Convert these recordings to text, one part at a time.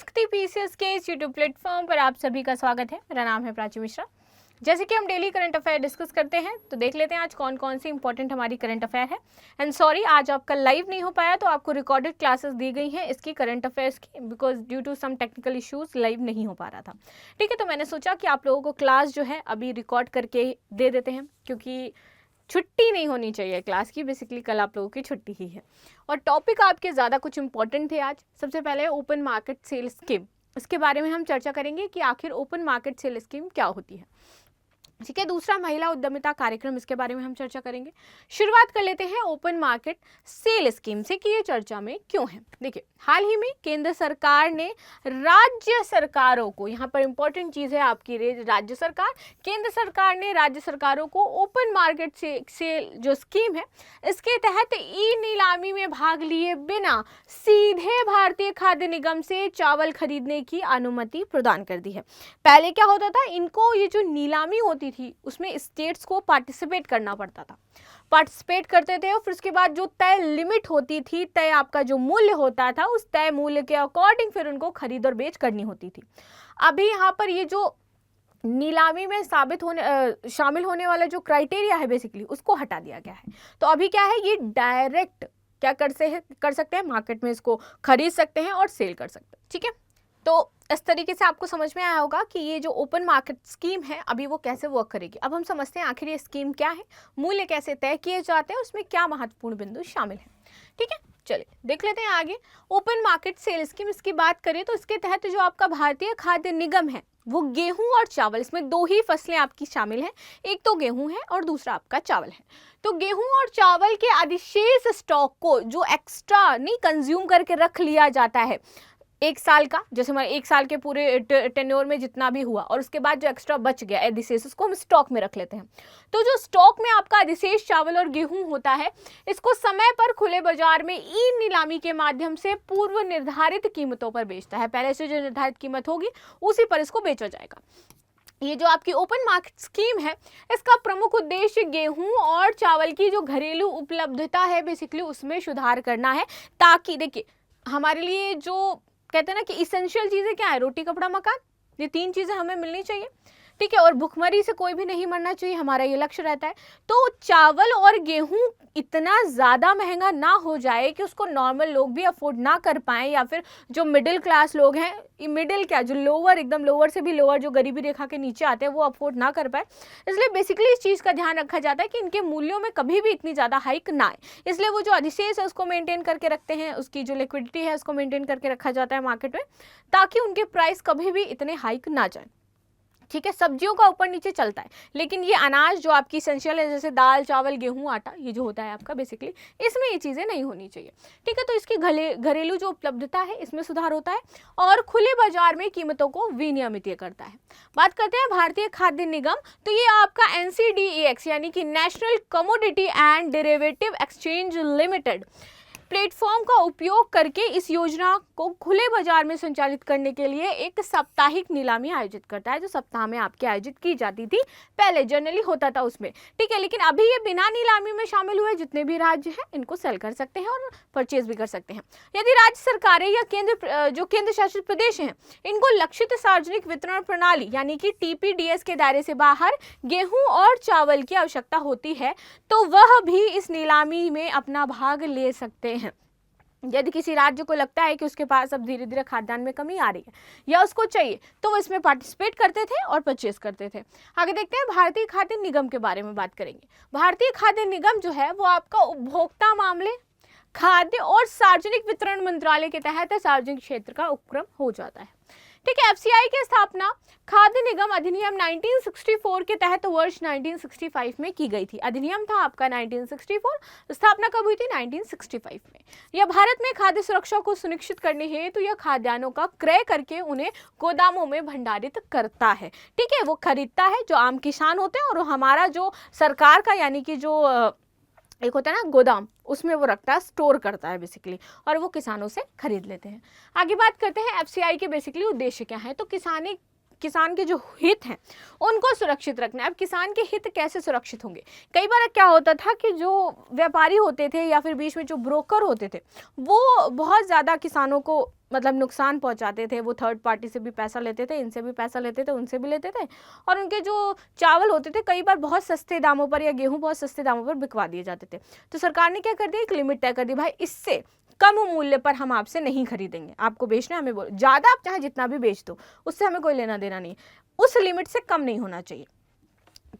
संस्कृति पीसीएस के इस यूट्यूब प्लेटफॉर्म पर आप सभी का स्वागत है। मेरा नाम है प्राची मिश्रा। जैसे कि हम डेली करंट अफेयर डिस्कस करते हैं, तो देख लेते हैं आज कौन कौन सी इंपॉर्टेंट हमारी करंट अफेयर है। एंड सॉरी, आज आपका लाइव नहीं हो पाया, तो आपको रिकॉर्डेड क्लासेस दी गई हैं इसकी करंट अफेयर्स की, because due to some technical issues live नहीं हो पा रहा था। ठीक है, तो मैंने सोचा कि आप लोगों को क्लास जो है अभी रिकॉर्ड करके दे देते हैं, क्योंकि छुट्टी नहीं होनी चाहिए क्लास की। बेसिकली कल आप लोगों की छुट्टी ही है और टॉपिक आपके ज़्यादा कुछ इंपॉर्टेंट थे आज। सबसे पहले ओपन मार्केट सेल स्कीम, इसके बारे में हम चर्चा करेंगे कि आखिर ओपन मार्केट सेल स्कीम क्या होती है। ठीक है, दूसरा महिला उद्यमिता कार्यक्रम, इसके बारे में हम चर्चा करेंगे। शुरुआत कर लेते हैं ओपन मार्केट सेल स्कीम से कि ये चर्चा में क्यों है। देखिए, हाल ही में केंद्र सरकार ने राज्य सरकारों को, यहाँ पर इंपॉर्टेंट चीज़ है आपकी राज्य सरकार, केंद्र सरकार ने राज्य सरकारों को ओपन मार्केट सेल जो स्कीम है इसके तहत ई नीलामी में भाग लिए बिना सीधे भारतीय खाद्य निगम से चावल खरीदने की अनुमति प्रदान कर दी है। पहले क्या होता था, इनको ये जो नीलामी होती थी उसमें स्टेट्स को पार्टिसिपेट करना पड़ता था, पार्टिसिपेट करते थे और फिर उसके बाद जो तय लिमिट होती थी, तय आपका जो मूल्य होता था, उस तय मूल्य के अकॉर्डिंग फिर उनको खरीद और बेच करनी होती थी। अभी यहाँ पर ये जो नीलामी में शामिल होने वाला जो क्राइटेरिया है बेसिकली उसको हटा दिया गया है। तो अभी क्या है, ये डायरेक्ट क्या कर सकते हैं, मार्केट में इसको खरीद सकते हैं और सेल कर सकते हैं। ठीक है, तो इस तरीके से आपको समझ में आया होगा कि ये जो ओपन मार्केट स्कीम है अभी वो कैसे वर्क करेगी। अब हम समझते हैं आखिर ये स्कीम क्या है, मूल्य कैसे तय किए जाते हैं, उसमें क्या महत्वपूर्ण बिंदु शामिल है। ठीक है, चलिए देख लेते हैं आगे। ओपन मार्केट सेल स्कीम, इसकी बात करें तो इसके तहत जो आपका भारतीय खाद्य निगम है वो गेहूं और चावल, इसमें दो ही फसलें आपकी शामिल हैं, एक तो गेहूं है और दूसरा आपका चावल है। तो गेहूं और चावल के अधिशेष स्टॉक को जो एक्स्ट्रा नहीं कंज्यूम करके रख लिया जाता है एक साल का, जैसे हमारे एक साल के पूरे टेन्योर में जितना भी हुआ, और उसके बाद जो एक्स्ट्रा बच गया अधिशेष उसको हम स्टॉक में रख लेते हैं। तो जो स्टॉक में आपका अधिशेष चावल और गेहूं होता है, इसको समय पर खुले बाजार में ई नीलामी के माध्यम से पूर्व निर्धारित कीमतों पर बेचता है। पहले से जो निर्धारित कीमत होगी उसी पर इसको बेचा जाएगा। ये जो आपकी ओपन मार्केट स्कीम है, इसका प्रमुख उद्देश्य गेहूं और चावल की जो घरेलू उपलब्धता है बेसिकली उसमें सुधार करना है, ताकि देखिए हमारे लिए जो कहते हैं ना कि इसेंशियल चीज़ें क्या है, रोटी कपड़ा मकान, ये तीन चीज़ें हमें मिलनी चाहिए। ठीक है, और भुखमरी से कोई भी नहीं मरना चाहिए, हमारा ये लक्ष्य रहता है। तो चावल और गेहूं इतना ज़्यादा महंगा ना हो जाए कि उसको नॉर्मल लोग भी अफोर्ड ना कर पाएँ, या फिर जो मिडिल क्लास लोग हैं, मिडिल क्या, जो लोअर, एकदम लोअर से भी लोअर, जो गरीबी रेखा के नीचे आते हैं वो अफोर्ड ना कर पाए। इसलिए बेसिकली इस चीज़ का ध्यान रखा जाता है कि इनके मूल्यों में कभी भी इतनी ज़्यादा हाइक ना आए, इसलिए वो जो अधिशेष है उसको मेंटेन करके रखते हैं, उसकी जो लिक्विडिटी है उसको मेंटेन करके रखा जाता है मार्केट में, ताकि उनके प्राइस कभी भी इतने हाइक ना जाए। ठीक है, सब्जियों का ऊपर नीचे चलता है, लेकिन ये अनाज जो आपकी एसेंशियल है, जैसे दाल चावल गेहूं आटा, ये जो होता है आपका बेसिकली, इसमें ये चीज़ें नहीं होनी चाहिए। ठीक है, तो इसकी घरेलू जो उपलब्धता है इसमें सुधार होता है और खुले बाजार में कीमतों को विनियमित करता है। बात करते हैं भारतीय खाद्य निगम, तो ये आपका NCDEX यानी कि national commodity and derivative exchange limited platform का उपयोग करके इस योजना को खुले बाजार में संचालित करने के लिए एक साप्ताहिक नीलामी आयोजित करता है, जो सप्ताह में आपके आयोजित की जाती थी, पहले जनरली होता था उसमें। ठीक है, लेकिन अभी ये बिना नीलामी में शामिल हुए जितने भी राज्य हैं इनको सेल कर सकते हैं और परचेज भी कर सकते हैं। यदि राज्य सरकारें या केंद्र शासित प्रदेश हैं, इनको लक्षित सार्वजनिक वितरण प्रणाली यानी कि TPDS के दायरे से बाहर गेहूं और चावल की आवश्यकता होती है, तो वह भी इस नीलामी में अपना भाग ले सकते हैं। यदि किसी राज्य को लगता है कि उसके पास अब धीरे धीरे खाद्यान्न में कमी आ रही है या उसको चाहिए, तो वो इसमें पार्टिसिपेट करते थे और परचेज करते थे। आगे देखते हैं भारतीय खाद्य निगम के बारे में बात करेंगे। भारतीय खाद्य निगम जो है वो आपका उपभोक्ता मामले, खाद्य और सार्वजनिक वितरण मंत्रालय के तहत सार्वजनिक क्षेत्र का उपक्रम हो जाता है। ठीक है, FCI की स्थापना खाद्य निगम अधिनियम 1964 के तहत वर्ष 1965 में की गई थी। अधिनियम था आपका 1964, स्थापना कब हुई थी, 1965 में। यह भारत में खाद्य सुरक्षा को सुनिश्चित करने हेतु यह खाद्यान्नों का क्रय करके उन्हें गोदामों में भंडारित करता है। ठीक है, वो खरीदता है, जो आम किसान होते हैं, और हमारा जो सरकार का यानी कि जो एक होता है ना गोदाम, उसमें वो रखता है, स्टोर करता है बेसिकली, और वो किसानों से खरीद लेते हैं। आगे बात करते हैं FCI के बेसिकली उद्देश्य क्या है। तो किसान के जो हित हैं उनको सुरक्षित रखना है। अब किसान के हित कैसे सुरक्षित होंगे? कई बार क्या होता था कि जो व्यापारी होते थे या फिर बीच में जो ब्रोकर होते थे वो बहुत ज़्यादा किसानों को मतलब नुकसान पहुंचाते थे। वो थर्ड पार्टी से भी पैसा लेते थे, इनसे भी पैसा लेते थे, उनसे भी लेते थे, और उनके जो चावल होते थे कई बार बहुत सस्ते दामों पर या गेहूं बहुत सस्ते दामों पर बिकवा दिए जाते थे। तो सरकार ने क्या कर दिया, एक लिमिट तय कर दी, भाई इससे कम मूल्य पर हम आपसे नहीं खरीदेंगे, आपको बेचना है हमें बोलो, ज़्यादा आप चाहे जितना भी बेच दो, उससे हमें कोई लेना देना नहीं, उस लिमिट से कम नहीं होना चाहिए।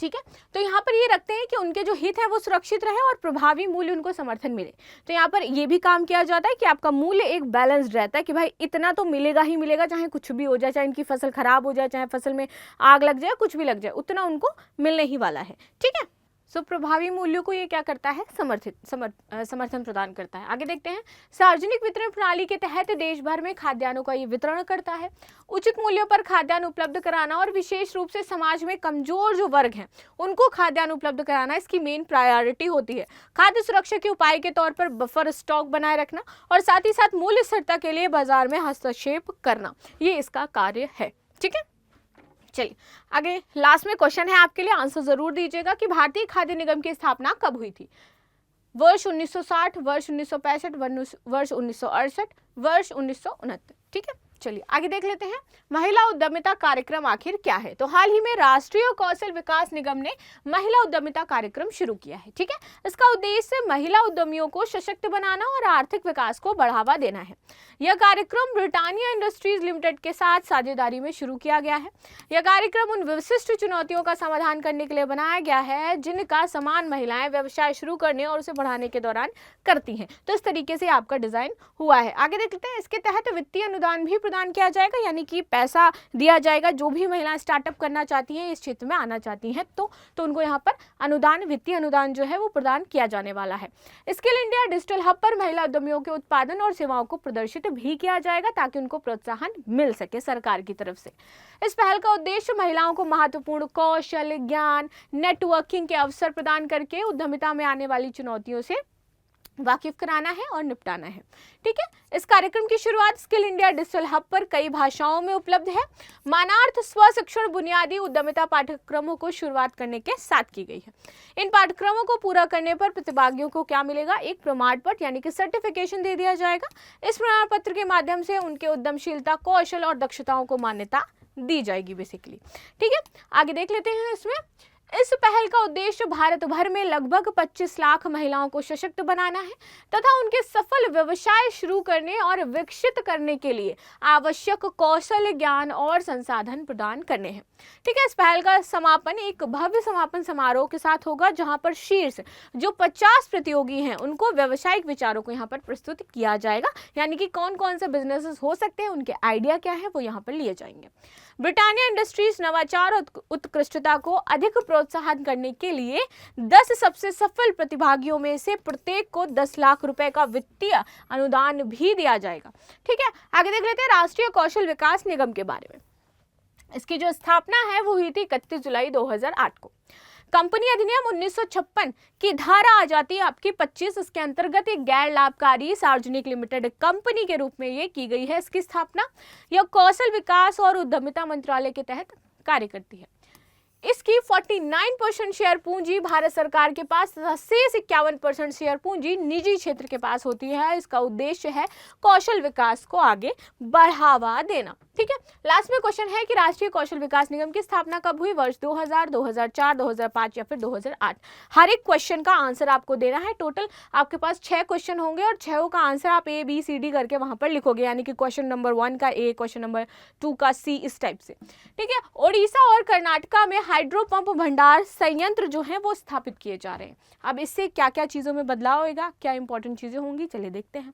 ठीक है, तो यहाँ पर ये रखते हैं कि उनके जो हित है वो सुरक्षित रहे और प्रभावी मूल्य उनको समर्थन मिले। तो यहाँ पर ये भी काम किया जाता है कि आपका मूल्य एक बैलेंस्ड रहता है कि भाई इतना तो मिलेगा ही मिलेगा, चाहे कुछ भी हो जाए, चाहे इनकी फसल खराब हो जाए, चाहे फसल में आग लग जाए, कुछ भी लग जाए, उतना उनको मिलने ही वाला है। ठीक है, सो प्रभावी मूल्यों को ये क्या करता है, समर्थन प्रदान करता है। आगे देखते हैं, सार्वजनिक वितरण प्रणाली के तहत देश भर में खाद्यान्नों का ये वितरण करता है। उचित मूल्यों पर खाद्यान्न उपलब्ध कराना और विशेष रूप से समाज में कमजोर जो वर्ग हैं उनको खाद्यान्न उपलब्ध कराना इसकी मेन प्रायोरिटी होती है। खाद्य सुरक्षा के उपाय के तौर पर बफर स्टॉक बनाए रखना और साथ ही साथ मूल्य स्थिरता के लिए बाजार में हस्तक्षेप करना, ये इसका कार्य है। ठीक है, चलिए आगे लास्ट में क्वेश्चन है आपके लिए, आंसर जरूर दीजिएगा कि भारतीय खाद्य निगम की स्थापना कब हुई थी? वर्ष 1960, वर्ष 1965, वर्ष 1968, वर्ष 1969। ठीक है, चलिए आगे देख लेते हैं, महिला उद्यमिता कार्यक्रम आखिर क्या है? तो हाल ही में राष्ट्रीय कौशल विकास निगम ने महिला उद्यमिता कार्यक्रम शुरू किया है। ठीक है, इसका उद्देश्य महिला उद्यमियों को सशक्त बनाना और आर्थिक विकास को बढ़ावा देना है। यह कार्यक्रम ब्रिटानिया इंडस्ट्रीज लिमिटेड के साथ साझेदारी में शुरू किया गया है। यह कार्यक्रम उन विशिष्ट चुनौतियों का समाधान करने के लिए बनाया गया है जिनका समान महिलाएं व्यवसाय शुरू करने और उसे बढ़ाने के दौरान करती हैं। तो इस तरीके से आपका डिजाइन हुआ है। आगे देख लेते हैं, इसके तहत वित्तीय अनुदान भी प्रदान किया जाएगा, यानी कि पैसा दिया जाएगा। जो भी महिलाएं स्टार्टअप करना चाहती हैं, इस क्षेत्र में आना चाहती हैं तो उनको यहाँ पर अनुदान, वित्तीय अनुदान जो है वो प्रदान किया जाने वाला है। स्किल इंडिया डिजिटल हब पर महिला उद्यमियों के उत्पादन और सेवाओं को प्रदर्शित भी किया जाएगा ताकि उनको प्रोत्साहन मिल सके सरकार की तरफ से। इस पहल का उद्देश्य महिलाओं को महत्वपूर्ण कौशल, ज्ञान, नेटवर्किंग के अवसर प्रदान करके उद्यमिता में आने वाली चुनौतियों से वाकिफ कराना है और निपटाना है। ठीक है, इस कार्यक्रम की शुरुआत स्किल इंडिया डिजिटल हब पर कई भाषाओं में उपलब्ध है। मानार्थ स्व शिक्षण बुनियादी उद्यमिता पाठ्यक्रमों को शुरुआत करने के साथ की गई है। इन पाठ्यक्रमों को पूरा करने पर प्रतिभागियों को क्या मिलेगा, एक प्रमाण पत्र यानी कि सर्टिफिकेशन दे दिया जाएगा। इस प्रमाण पत्र के माध्यम से उनके उद्यमशीलता, कौशल और दक्षताओं को मान्यता दी जाएगी बेसिकली। ठीक है, आगे देख लेते हैं, इसमें इस पहल का उद्देश्य भारत भर में लगभग 25 लाख महिलाओं को सशक्त बनाना है तथा उनके सफल व्यवसाय शुरू करने और विकसित करने के लिए आवश्यक कौशल, ज्ञान और संसाधन प्रदान करने हैं। ठीक है, इस पहल का समापन एक भव्य समापन समारोह के साथ होगा जहां पर शीर्ष जो 50 प्रतियोगी हैं उनको व्यावसायिक विचारों को यहाँ पर प्रस्तुत किया जाएगा, यानी कि कौन कौन से बिजनेसेस हो सकते हैं, उनके आइडिया क्या है वो यहाँ पर लिए जाएंगे। ब्रिटानिया इंडस्ट्रीज नवाचार और उत्कृष्टता को अधिक प्रोत्साहन करने के लिए 10 सबसे सफल प्रतिभागियों में से प्रत्येक को 10 लाख रुपए का वित्तीय अनुदान भी दिया जाएगा। ठीक है, आगे देख लेते हैं राष्ट्रीय कौशल विकास निगम के बारे में। इसकी जो स्थापना है वो हुई थी 31 जुलाई 2008 को। कंपनी अधिनियम 1956 की धारा आ जाती है आपकी 25, इसके अंतर्गत एक गैर लाभकारी सार्वजनिक लिमिटेड कंपनी के रूप में ये की गई है। इसकी स्थापना यह कौशल विकास और उद्यमिता मंत्रालय के तहत कार्य करती है। इसकी 49% शेयर पूंजी भारत सरकार के पास तथा शेष 51% शेयर पूंजी निजी क्षेत्र के पास होती है। इसका उद्देश्य है कौशल विकास को आगे बढ़ावा देना। ठीक है, लास्ट में क्वेश्चन है कि राष्ट्रीय कौशल विकास निगम की स्थापना कब हुई, वर्ष 2000, 2004, 2005 या फिर 2008। हर एक क्वेश्चन का आंसर आपको देना है। टोटल आपके पास 6 क्वेश्चन होंगे और 6 का आंसर आप ABCD करके वहां पर लिखोगे, यानी कि क्वेश्चन नंबर 1 का A, क्वेश्चन नंबर 2 का C, इस टाइप से। ठीक है, ओडिशा और कर्नाटका में हाइड्रो पंप भंडार संयंत्र जो है वो स्थापित किए जा रहे हैं। अब इससे क्या क्या चीजों में बदलाव होगा, क्या इंपॉर्टेंट चीजें होंगी, चलिए देखते हैं।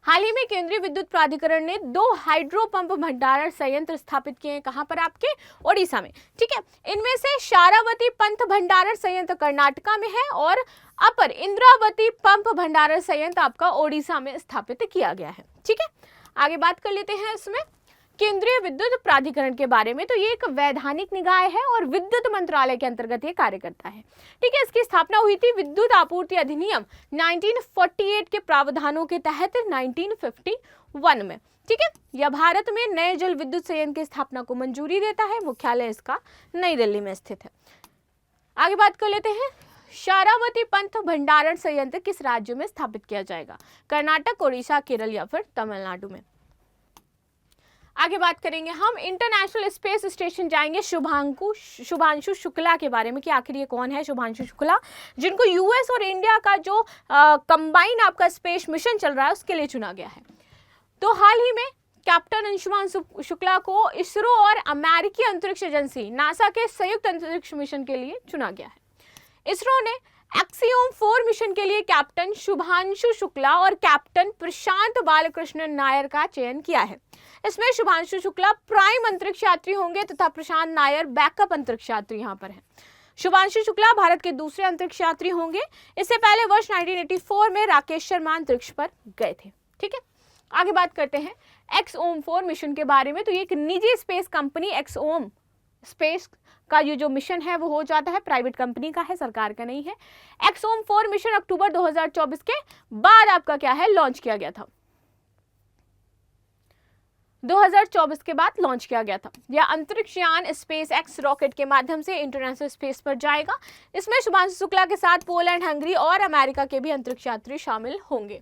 हाल ही में केंद्रीय विद्युत प्राधिकरण ने 2 हाइड्रो पंप भंडारण संयंत्र स्थापित किए हैं। कहां पर, आपके ओडिशा में। ठीक है, इनमें से शारावती पंप भंडारण संयंत्र कर्नाटका में है और अपर इंद्रावती पंप भंडारण संयंत्र आपका ओडिशा में स्थापित किया गया है। ठीक है, आगे बात कर लेते हैं इसमें केंद्रीय विद्युत प्राधिकरण के बारे में। तो ये एक वैधानिक निकाय है और विद्युत मंत्रालय के अंतर्गत ये कार्य करता है। ठीक है, इसकी स्थापना हुई थी विद्युत आपूर्ति अधिनियम 1948 के प्रावधानों के तहत 1951 में। ठीक है। यह भारत में नए जल विद्युत संयंत्र की स्थापना को मंजूरी देता है। मुख्यालय इसका नई दिल्ली में स्थित है। आगे बात कर लेते हैं, शारावती पंथ भंडारण संयंत्र किस राज्य में स्थापित किया जाएगा? कर्नाटक, उड़ीसा, केरल या फिर तमिलनाडु में। आगे बात करेंगे हम इंटरनेशनल स्पेस स्टेशन जाएंगे शुभांशु शुक्ला के बारे में कि आखिर ये कौन है शुभांशु शुक्ला, जिनको यूएस और इंडिया का जो कंबाइन आपका स्पेस मिशन चल रहा है उसके लिए चुना गया है। तो हाल ही में कैप्टन अंशुमान शुक्ला को इसरो और अमेरिकी अंतरिक्ष एजेंसी नासा के संयुक्त अंतरिक्ष मिशन के लिए चुना गया है। इसरो ने एक्सियोम 4 मिशन के लिए कैप्टन शुभांशु शुक्ला और कैप्टन प्रशांत बालकृष्णन नायर का चयन किया है। इसमें शुभांशु शुक्ला प्राइम अंतरिक्ष यात्री होंगे तथा प्रशांत नायर बैकअप अंतरिक्ष यात्री यहाँ पर हैं। शुभांशु शुक्ला भारत के दूसरे अंतरिक्ष यात्री होंगे। इससे पहले वर्ष 1984 में राकेश शर्मा अंतरिक्ष पर गए थे। ठीक है, आगे बात करते हैं एक्सओम 4 मिशन के बारे में। तो ये एक निजी स्पेस कंपनी एक्सओम स्पेस का ये जो मिशन है वो हो जाता है प्राइवेट कंपनी का है, सरकार का नहीं है। एक्सओम 4 मिशन अक्टूबर 2024 के बाद आपका क्या है लॉन्च किया गया था। 2024 के बाद लॉन्च किया गया था। यह अंतरिक्ष यान स्पेस एक्स रॉकेट के माध्यम से इंटरनेशनल स्पेस पर जाएगा। इसमें शुभांशु शुक्ला के साथ पोलैंड, हंगरी और अमेरिका के भी अंतरिक्ष यात्री शामिल होंगे।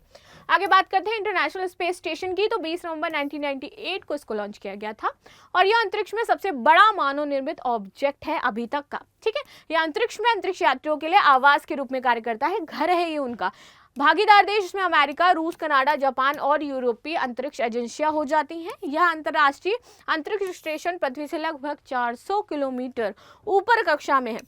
आगे बात करते हैं इंटरनेशनल स्पेस स्टेशन की। तो 20 नवंबर 1998 को इसको लॉन्च किया गया था और यह अंतरिक्ष में सबसे बड़ा मानव निर्मित ऑब्जेक्ट है अभी तक का। ठीक है, यह अंतरिक्ष में अंतरिक्ष यात्रियों के लिए आवास के रूप में कार्य करता है, घर है ये उनका। भागीदार देश इसमें अमेरिका, रूस, कनाडा, जापान और यूरोपीय अंतरिक्ष एजेंसियां हो जाती हैं। यह अंतर्राष्ट्रीय अंतरिक्ष स्टेशन पृथ्वी से लगभग 400 किलोमीटर ऊपर कक्षा में है।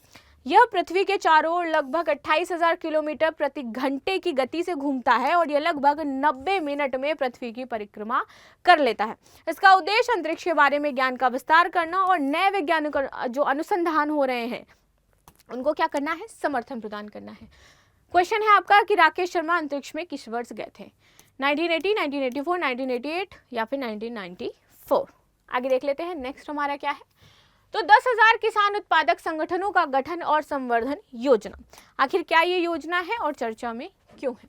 यह पृथ्वी के चारों ओर लगभग 28,000 किलोमीटर प्रति घंटे की गति से घूमता है और यह लगभग 90 मिनट में पृथ्वी की परिक्रमा कर लेता है। इसका उद्देश्य अंतरिक्ष के बारे में ज्ञान का विस्तार करना और नए वैज्ञानिक जो अनुसंधान हो रहे हैं उनको क्या करना है, समर्थन प्रदान करना है। क्वेश्चन है आपका कि राकेश शर्मा अंतरिक्ष में किस वर्ष गए थे? 1980, 1984, 1988 या फिर 1994। आगे देख लेते हैं नेक्स्ट हमारा क्या है। तो 10,000 किसान उत्पादक संगठनों का गठन और संवर्धन योजना, आखिर क्या ये योजना है और चर्चा में क्यों है?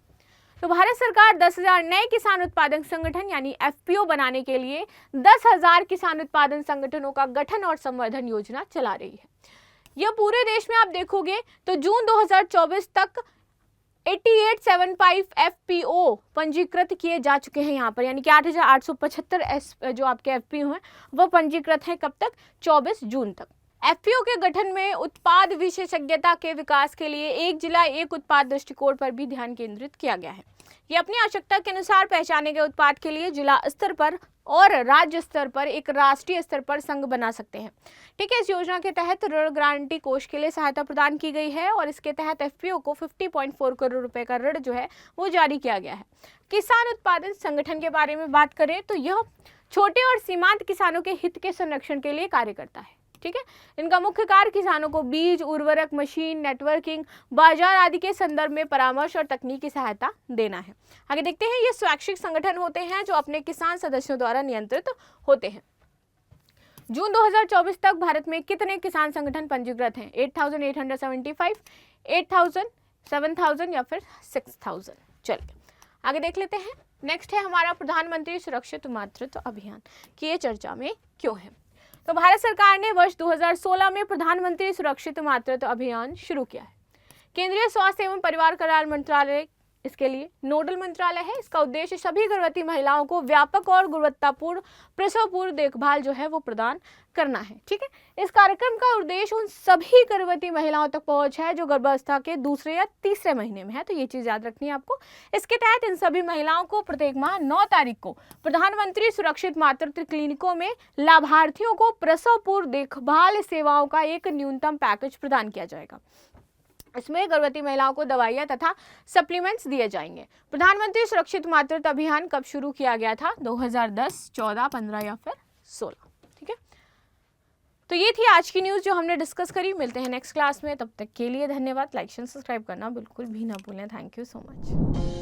तो भारत सरकार 10,000 नए किसान उत्पादक संगठन यानी एफपीओ बनाने के लिए 10,000 किसान उत्पादन संगठनों का गठन और संवर्धन योजना चला रही है। यह पूरे देश में आप देखोगे तो जून 2024 तक 8875 एफपीओ पंजीकृत किए जा चुके हैं यहाँ पर, यानी कि 8,875 जो आपके एफपीओ हैं वो पंजीकृत हैं। कब तक? 24 जून तक। एफपीओ के गठन में उत्पाद विशेषज्ञता के विकास के लिए एक जिला एक उत्पाद दृष्टिकोण पर भी ध्यान केंद्रित किया गया है। ये अपनी आवश्यकता के अनुसार पहचाने गए उत्पाद के लिए जिला स्तर पर और राज्य स्तर पर एक राष्ट्रीय स्तर पर संघ बना सकते हैं। ठीक है, इस योजना के तहत ऋण गारंटी कोष के लिए सहायता प्रदान की गई है और इसके तहत एफपीओ को 50.4 करोड़ रुपए का ऋण जो है वो जारी किया गया है। किसान उत्पादन संगठन के बारे में बात करें तो यह छोटे और सीमांत किसानों के हित के संरक्षण के लिए कार्य करता है। ठीक है, इनका मुख्य कार्य किसानों को बीज, उर्वरक, मशीन, नेटवर्किंग, बाजार आदि के संदर्भ में परामर्श और तकनीकी सहायता देना है। आगे देखते हैं, ये स्वैच्छिक संगठन होते हैं जो अपने किसान सदस्यों द्वारा नियंत्रित होते हैं। जून 2024 तक भारत में कितने किसान संगठन पंजीकृत हैं? 8,875, 8,000, 7,000 या फिर 6,000। चलिए आगे देख लेते हैं। नेक्स्ट है हमारा प्रधानमंत्री सुरक्षित मातृत्व अभियान की ये चर्चा में क्यों है। तो भारत सरकार ने वर्ष 2016 में प्रधानमंत्री सुरक्षित मातृत्व अभियान शुरू किया है। केंद्रीय स्वास्थ्य एवं परिवार कल्याण मंत्रालय इसके लिए नोडल मंत्रालय है। इसका उद्देश्य सभी गर्भवती महिलाओं को व्यापक और गुणवत्तापूर्ण प्रसव पूर्व देखभाल जो है वो प्रदान करना है। ठीक है, इस कार्यक्रम का उद्देश्य उन सभी गर्भवती महिलाओं तक पहुंच है जो गर्भावस्था के दूसरे या तीसरे महीने में है। तो ये चीज याद रखनी है आपको। इसके तहत इन सभी महिलाओं को प्रत्येक माह 9 तारीख को प्रधानमंत्री सुरक्षित मातृत्व क्लिनिकों में लाभार्थियों को प्रसव पूर्व देखभाल सेवाओं का एक न्यूनतम पैकेज प्रदान किया जाएगा। इसमें गर्भवती महिलाओं को दवाइयां तथा सप्लीमेंट्स दिए जाएंगे। प्रधानमंत्री सुरक्षित मातृत्व अभियान कब शुरू किया गया था? 2010, 14, 15 या फिर 16। ठीक है, तो ये थी आज की न्यूज़ जो हमने डिस्कस करी। मिलते हैं नेक्स्ट क्लास में, तब तक के लिए धन्यवाद। लाइक शेयर सब्सक्राइब करना बिल्कुल भी ना भूलें। Thank you so much.